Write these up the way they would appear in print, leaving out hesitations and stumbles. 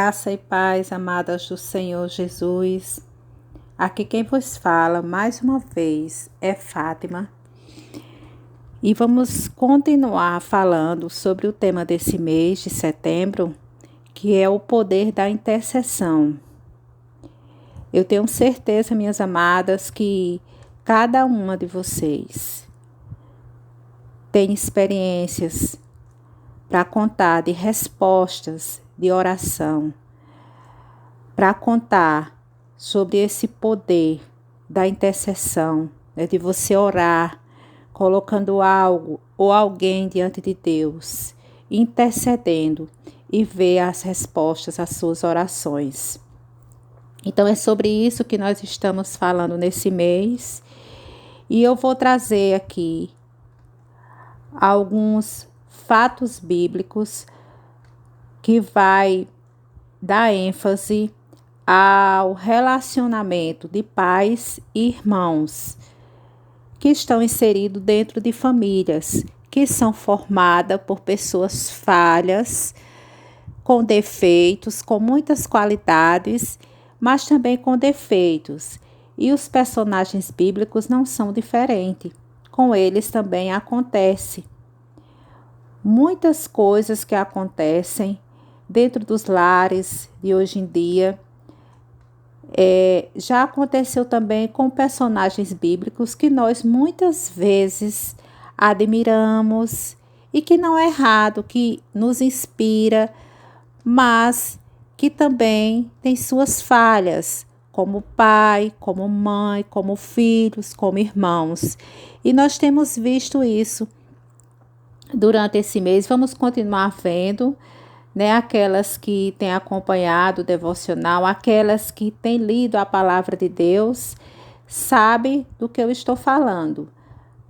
Graça e paz, amadas do Senhor Jesus. Aqui quem vos fala, mais uma vez, é Fátima. E vamos continuar falando sobre o tema desse mês de setembro, que é o poder da intercessão. Eu tenho certeza, minhas amadas, que cada uma de vocês tem experiências para contar de respostas de oração, para contar sobre esse poder da intercessão, de você orar, colocando algo ou alguém diante de Deus, intercedendo e ver as respostas às suas orações. Então é sobre isso que nós estamos falando nesse mês, e eu vou trazer aqui alguns fatos bíblicos que vai dar ênfase ao relacionamento de pais e irmãos que estão inseridos dentro de famílias que são formadas por pessoas falhas, com defeitos, com muitas qualidades, mas também com defeitos. E os personagens bíblicos não são diferentes. Com eles também acontece muitas coisas que acontecem dentro dos lares de hoje em dia. Já aconteceu também com personagens bíblicos que nós muitas vezes admiramos e que não é errado, que nos inspira, mas que também tem suas falhas, como pai, como mãe, como filhos, como irmãos. E nós temos visto isso durante esse mês. Vamos continuar vendo, aquelas que têm acompanhado o devocional, aquelas que têm lido a palavra de Deus, sabem do que eu estou falando.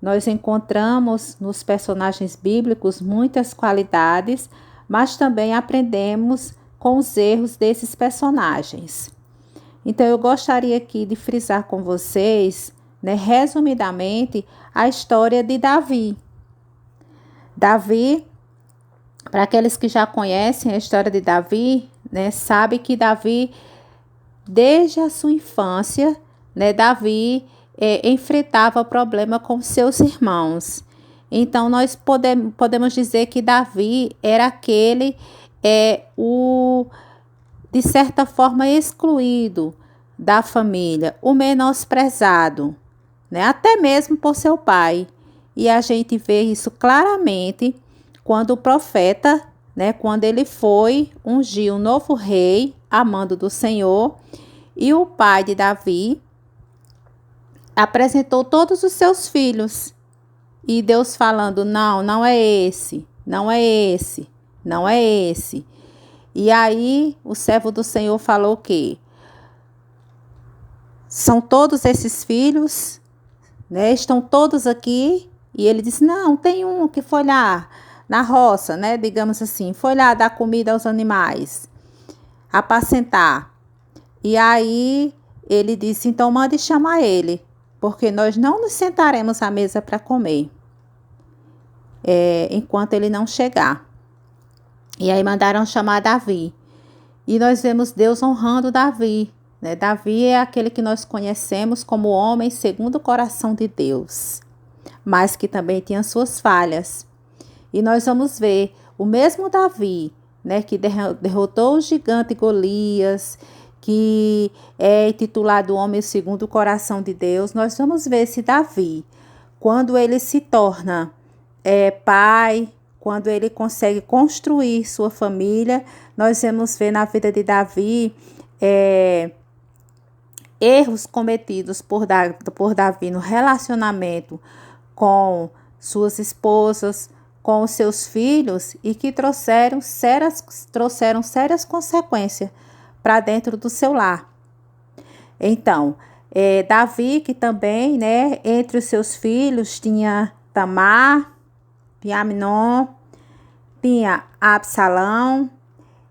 Nós encontramos nos personagens bíblicos muitas qualidades, mas também aprendemos com os erros desses personagens. Então eu gostaria aqui de frisar com vocês, resumidamente, a história de Davi. Davi, para aqueles que já conhecem a história de Davi, sabe que Davi, desde a sua infância, Davi enfrentava problema com seus irmãos. Então, nós podemos dizer que Davi era aquele, de certa forma, excluído da família, o menosprezado, até mesmo por seu pai. E a gente vê isso claramente quando o profeta, quando ele foi ungir um novo rei, a mando do Senhor, e o pai de Davi apresentou todos os seus filhos. E Deus falando, não é esse, não é esse, não é esse. E aí o servo do Senhor falou que são todos esses filhos, estão todos aqui. E ele disse, não, tem um que foi lá na roça, digamos assim, foi lá dar comida aos animais, apacentar. E aí ele disse, então mande chamar ele, porque nós não nos sentaremos à mesa para comer, enquanto ele não chegar. E aí mandaram chamar Davi. E nós vemos Deus honrando Davi. Davi é aquele que nós conhecemos como homem segundo o coração de Deus, mas que também tinha suas falhas. E nós vamos ver o mesmo Davi, que derrotou o gigante Golias, que é intitulado Homem segundo o coração de Deus. Nós vamos ver esse Davi, quando ele se torna pai, quando ele consegue construir sua família. Nós vamos ver na vida de Davi erros cometidos por Davi no relacionamento com suas esposas, com os seus filhos, e que trouxeram sérias consequências para dentro do seu lar. Então, Davi, que também, entre os seus filhos, tinha Tamar, tinha Amnon, tinha Absalão.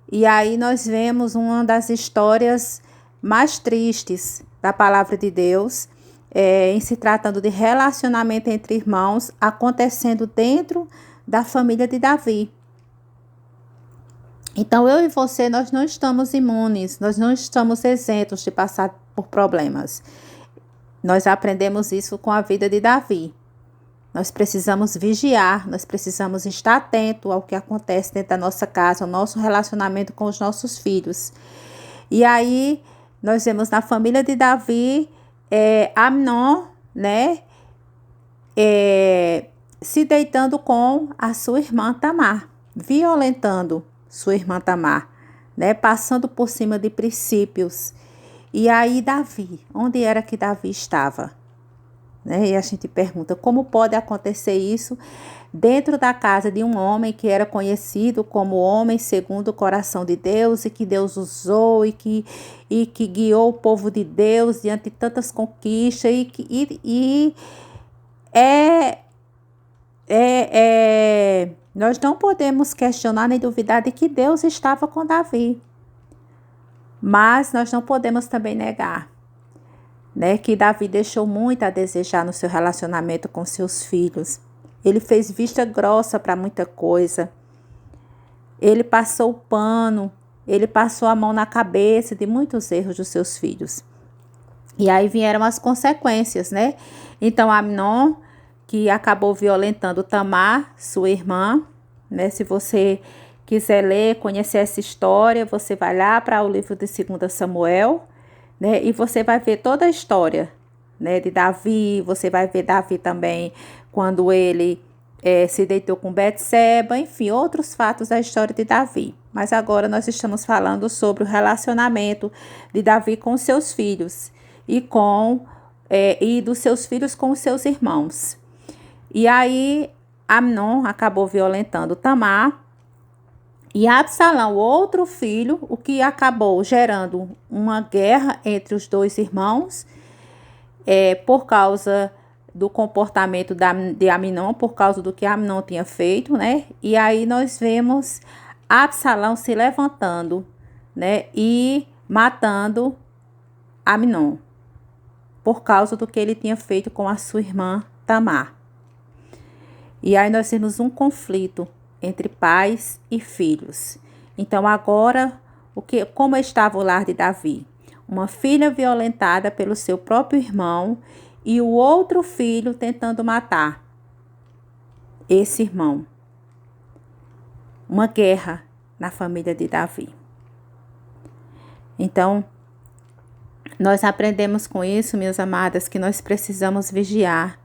E aí nós vemos uma das histórias mais tristes da palavra de Deus, em se tratando de relacionamento entre irmãos, acontecendo dentro da família de Davi. Então, eu e você, nós não estamos imunes, nós não estamos isentos de passar por problemas. Nós aprendemos isso com a vida de Davi. Nós precisamos vigiar, nós precisamos estar atento ao que acontece dentro da nossa casa, ao nosso relacionamento com os nossos filhos. E aí, nós vemos na família de Davi, Amnon, né, se deitando com a sua irmã Tamar, violentando sua irmã Tamar, né, passando por cima de princípios. E aí Davi, onde era que Davi estava? Né? E a gente pergunta, como pode acontecer isso dentro da casa de um homem que era conhecido como homem segundo o coração de Deus e que Deus usou e que guiou o povo de Deus diante de tantas conquistas nós não podemos questionar nem duvidar de que Deus estava com Davi. Mas nós não podemos também negar, né, que Davi deixou muito a desejar no seu relacionamento com seus filhos. Ele fez vista grossa para muita coisa. Ele passou o pano, ele passou a mão na cabeça de muitos erros dos seus filhos. E aí vieram as consequências, né? Então, Amnon, que acabou violentando Tamar, sua irmã, né? Se você quiser ler, conhecer essa história, você vai lá para o livro de 2 Samuel, né? E você vai ver toda a história, né, de Davi. Você vai ver Davi também quando ele se deitou com Betseba, enfim, outros fatos da história de Davi. Mas agora nós estamos falando sobre o relacionamento de Davi com seus filhos e dos seus filhos com os seus irmãos. E aí Amnon acabou violentando Tamar e Absalão, outro filho, o que acabou gerando uma guerra entre os dois irmãos por causa do comportamento de Amnon, por causa do que Amnon tinha feito, né? E aí nós vemos Absalão se levantando, né, e matando Amnon, por causa do que ele tinha feito com a sua irmã Tamar. E aí nós temos um conflito entre pais e filhos. Então agora, como estava o lar de Davi? Uma filha violentada pelo seu próprio irmão e o outro filho tentando matar esse irmão. Uma guerra na família de Davi. Então, nós aprendemos com isso, minhas amadas, que nós precisamos vigiar.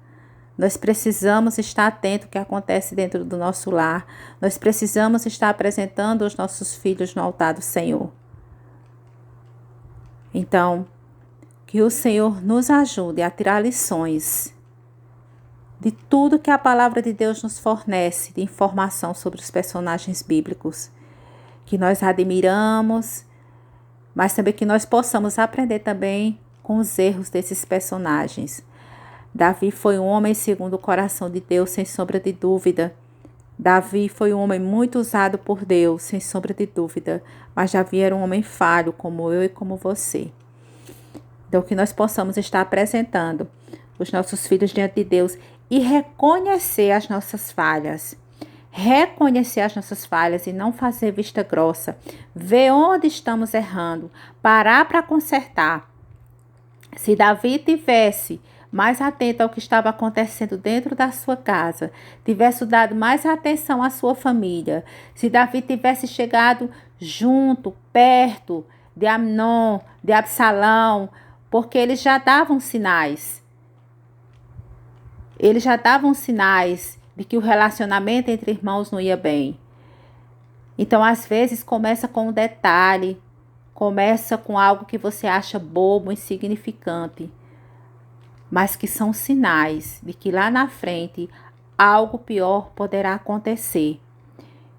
Nós precisamos estar atento ao que acontece dentro do nosso lar. Nós precisamos estar apresentando os nossos filhos no altar do Senhor. Então, que o Senhor nos ajude a tirar lições de tudo que a palavra de Deus nos fornece de informação sobre os personagens bíblicos, que nós admiramos, mas também que nós possamos aprender também com os erros desses personagens. Davi foi um homem segundo o coração de Deus, sem sombra de dúvida. Davi foi um homem muito usado por Deus, sem sombra de dúvida. Mas Davi era um homem falho, como eu e como você. Então, que nós possamos estar apresentando os nossos filhos diante de Deus e reconhecer as nossas falhas. Reconhecer as nossas falhas e não fazer vista grossa. Ver onde estamos errando. Parar para consertar. Se Davi tivesse mais atento ao que estava acontecendo dentro da sua casa, tivesse dado mais atenção à sua família, se Davi tivesse chegado junto, perto de Amnon, de Absalão, porque eles já davam sinais. Eles já davam sinais de que o relacionamento entre irmãos não ia bem. Então, às vezes, começa com um detalhe, começa com algo que você acha bobo, insignificante, mas que são sinais de que lá na frente algo pior poderá acontecer.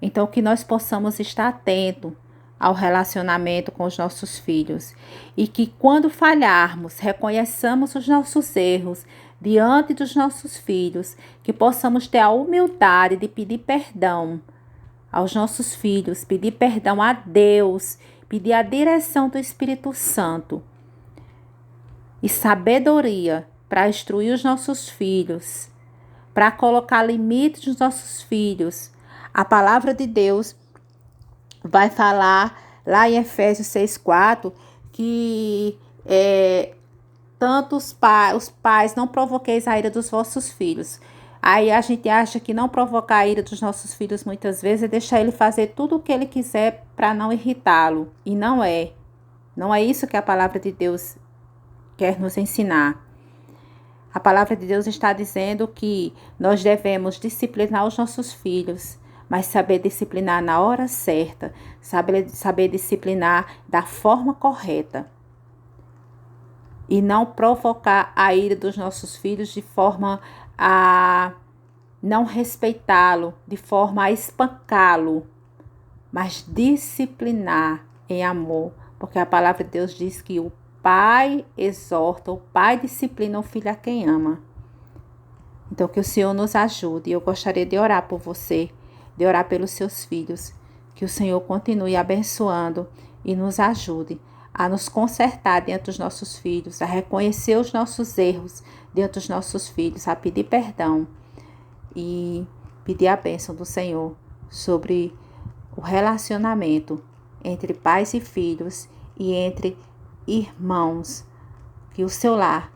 Então, que nós possamos estar atentos ao relacionamento com os nossos filhos e que quando falharmos, reconheçamos os nossos erros diante dos nossos filhos, que possamos ter a humildade de pedir perdão aos nossos filhos, pedir perdão a Deus, pedir a direção do Espírito Santo e sabedoria para instruir os nossos filhos, para colocar limites nos nossos filhos. A palavra de Deus vai falar lá em Efésios 6,4 que tanto os pais não provoqueis a ira dos vossos filhos. Aí a gente acha que não provocar a ira dos nossos filhos muitas vezes é deixar ele fazer tudo o que ele quiser para não irritá-lo. E não é. Não é isso que a palavra de Deus quer nos ensinar. A palavra de Deus está dizendo que nós devemos disciplinar os nossos filhos, mas saber disciplinar na hora certa, saber disciplinar da forma correta. E não provocar a ira dos nossos filhos de forma a não respeitá-lo, de forma a espancá-lo, mas disciplinar em amor, porque a palavra de Deus diz que o pai exorta, o pai disciplina o filho a quem ama. Então que o Senhor nos ajude. Eu gostaria de orar por você, de orar pelos seus filhos, que o Senhor continue abençoando e nos ajude a nos consertar diante dos nossos filhos, a reconhecer os nossos erros diante dos nossos filhos, a pedir perdão e pedir a bênção do Senhor sobre o relacionamento entre pais e filhos e entre irmãos. Que o seu lar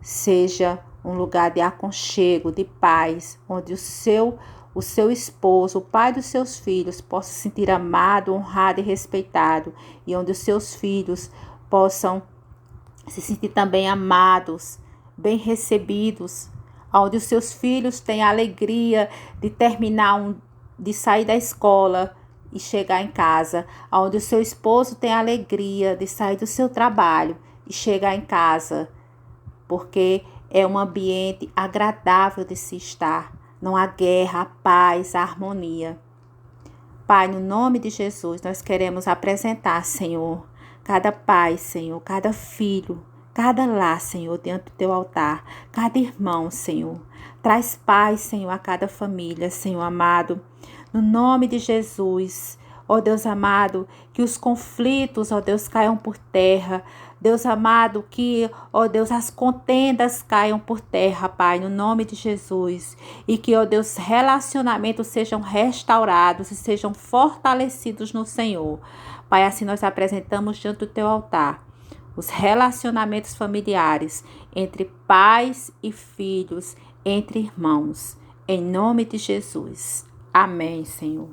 seja um lugar de aconchego, de paz, onde o seu esposo, o pai dos seus filhos, possa se sentir amado, honrado e respeitado, e onde os seus filhos possam se sentir também amados, bem recebidos, onde os seus filhos tenham a alegria de de sair da escola e chegar em casa, onde o seu esposo tenha a alegria de sair do seu trabalho e chegar em casa, porque é um ambiente agradável de se estar. Não há guerra, há paz, há harmonia. Pai, no nome de Jesus, nós queremos apresentar, Senhor, cada pai, Senhor, cada filho, cada lar, Senhor, diante do teu altar, cada irmão, Senhor. Traz paz, Senhor, a cada família, Senhor amado. No nome de Jesus, ó Deus amado, que os conflitos, ó Deus, caiam por terra. Deus amado, que, ó Deus, as contendas caiam por terra, Pai, no nome de Jesus. E que, ó Deus, relacionamentos sejam restaurados e sejam fortalecidos no Senhor. Pai, assim nós apresentamos diante do teu altar os relacionamentos familiares entre pais e filhos, entre irmãos. Em nome de Jesus. Amém, Senhor.